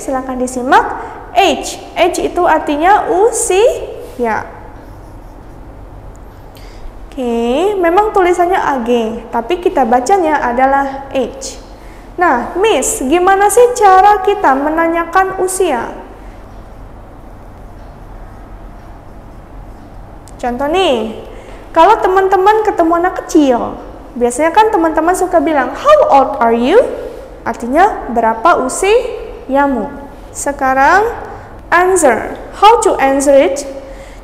silakan disimak. Age itu artinya usia. Oke, memang tulisannya AG, tapi kita bacanya adalah age. Nah, Miss, gimana sih cara kita menanyakan usia? Contoh nih, kalau teman-teman ketemu anak kecil, biasanya kan teman-teman suka bilang, how old are you? Artinya, berapa usiamu? Sekarang, answer. How to answer it?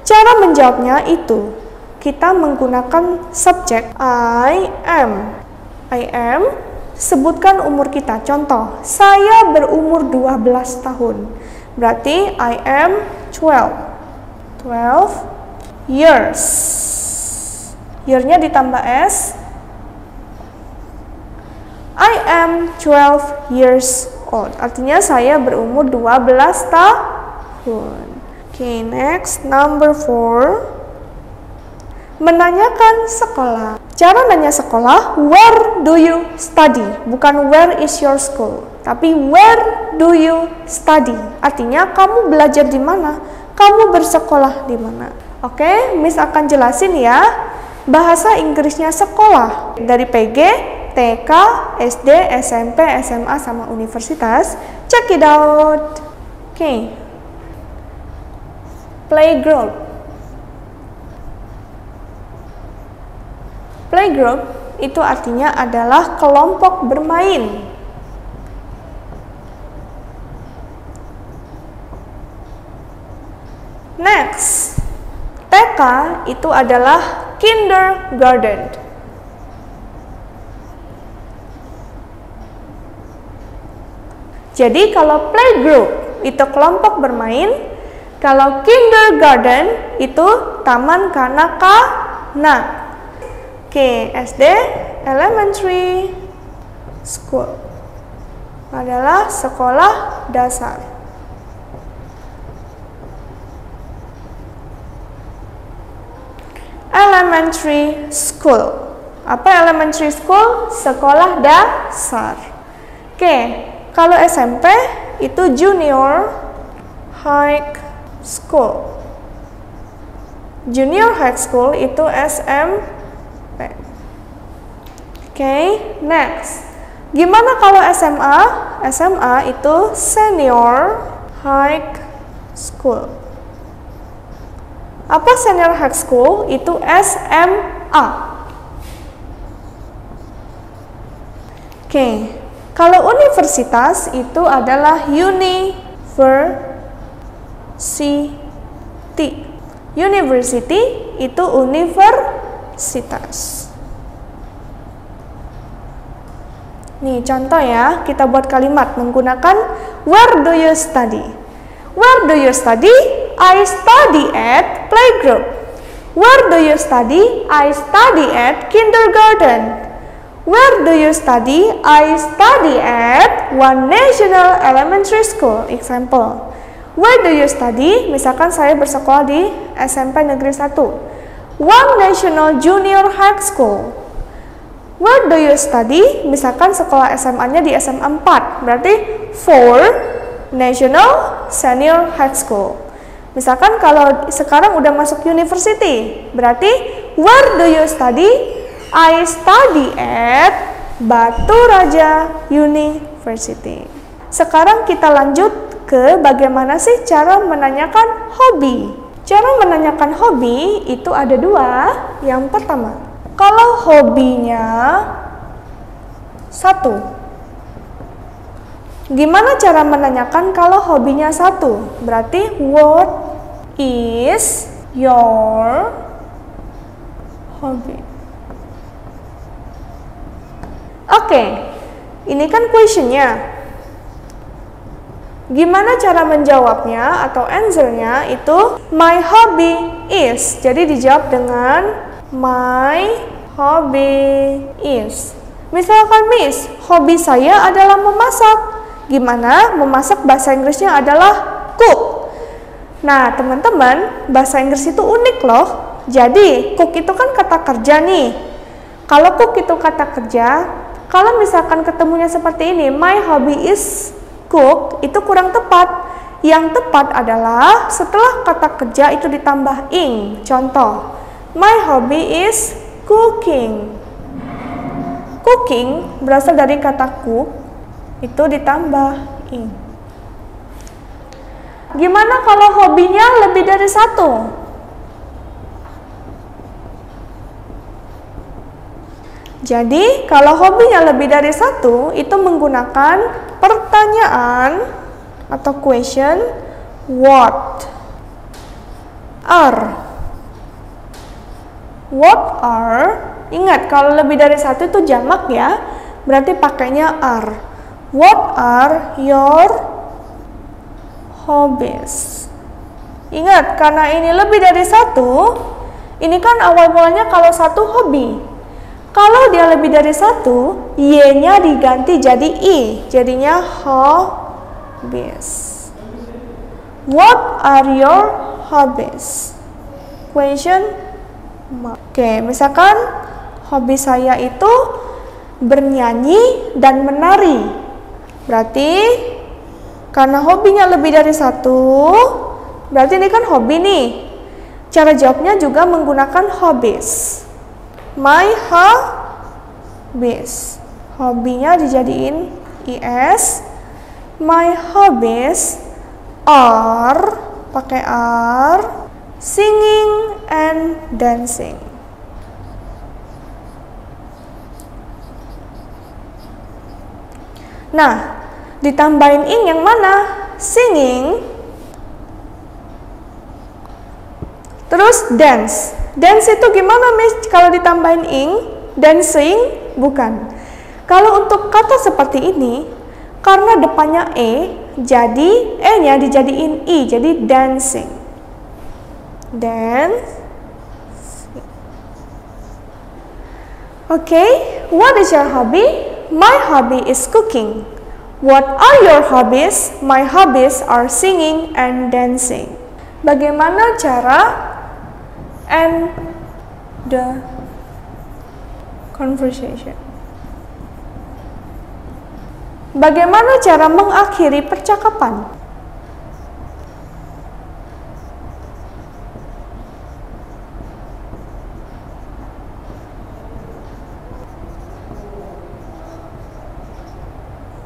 Cara menjawabnya itu, kita menggunakan subjek I am. Sebutkan umur kita. Contoh, saya berumur 12 tahun. Berarti I am 12 years. Year-nya ditambah S. I am 12 years old. Artinya saya berumur 12 tahun. Okay, next, number 4. Menanyakan sekolah. Cara nanya sekolah, where do you study? Bukan where is your school, tapi where do you study? Artinya kamu belajar di mana? Kamu bersekolah di mana? Oke, Miss akan jelasin ya. Bahasa Inggrisnya sekolah dari PG, TK, SD, SMP, SMA, sama universitas. Check it out. Oke. Playgroup. Playgroup itu artinya adalah kelompok bermain. Next, TK itu adalah kindergarten. Jadi kalau playgroup itu kelompok bermain, kalau kindergarten itu taman kanak-kanak. Oke, SD, elementary school adalah sekolah dasar. Elementary school. Apa elementary school? Sekolah dasar. Oke, kalau SMP itu junior high school. Junior high school itu SMP. Oke, next. Gimana kalau SMA? SMA itu senior high school. Apa senior high school? Itu SMA. Oke, kalau universitas itu adalah university. University itu universitas. Nih contoh ya, kita buat kalimat menggunakan where do you study? Where do you study? I study at playgroup. Where do you study? I study at kindergarten. Where do you study? I study at One National Elementary School. Example. Where do you study? Misalkan saya bersekolah di SMP Negeri 1. One National Junior High School. Where do you study? Misalkan sekolah SMA-nya di SMA 4. Berarti 4 National Senior High School. Misalkan kalau sekarang udah masuk university. Berarti where do you study? I study at Batu Raja University. Sekarang kita lanjut ke bagaimana sih cara menanyakan hobi. Cara menanyakan hobi itu ada dua. Yang pertama, kalau hobinya 1. Gimana cara menanyakan kalau hobinya 1? Berarti what is your hobby? Oke, ini kan questionnya. Gimana cara menjawabnya atau answernya itu my hobby is. Jadi dijawab dengan my hobby is. Misalkan Miss, hobi saya adalah memasak. Gimana? Memasak bahasa Inggrisnya adalah cook. Nah, teman-teman, bahasa Inggris itu unik loh. Jadi, cook itu kan kata kerja nih. Kalau cook itu kata kerja, kalau misalkan ketemunya seperti ini, my hobby is cook itu kurang tepat. Yang tepat adalah setelah kata kerja itu ditambah ing. Contoh, my hobby is cooking. Cooking berasal dari kata cook, itu ditambah ing. Gimana kalau hobinya lebih dari satu? Jadi, kalau hobinya lebih dari satu, itu menggunakan pertanyaan atau question what are. What are, ingat kalau lebih dari satu itu jamak ya, berarti pakainya are. What are your hobbies? Ingat, karena ini lebih dari satu, ini kan awal mulanya kalau satu hobi. Kalau dia lebih dari satu, y-nya diganti jadi i, jadinya hobbies. What are your hobbies? Question mark. Oke, misalkan hobi saya itu bernyanyi dan menari. Berarti karena hobinya lebih dari satu, berarti ini kan hobi nih. Cara jawabnya juga menggunakan hobbies. My hobbies. Hobinya dijadiin is. My hobbies are, pakai are, singing and dancing. Nah, ditambahin ing yang mana? Singing. Terus dance. Dance itu gimana, Miss? Kalau ditambahin ing, dancing? Bukan. Kalau untuk kata seperti ini, karena depannya jadi e-nya dijadiin i, jadi dancing. Dance. Okay, what is your hobby? My hobby is cooking. What are your hobbies? My hobbies are singing and dancing. Bagaimana cara end the conversation? Bagaimana cara mengakhiri percakapan?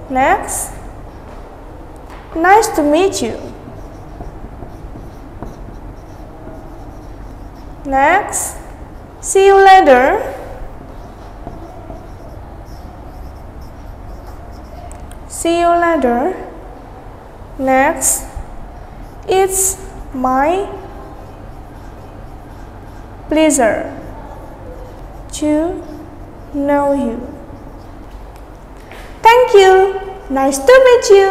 Next, nice to meet you. Next, see you later. See you later. Next, it's my pleasure to know you. Thank you. Nice to meet you.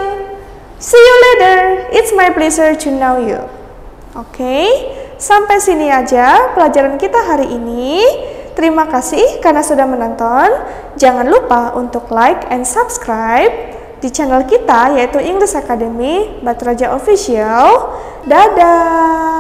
See you later. It's my pleasure to know you. Oke, sampai sini aja pelajaran kita hari ini. Terima kasih karena sudah menonton. Jangan lupa untuk like and subscribe di channel kita yaitu English Academy Batu Raja Official. Dadah!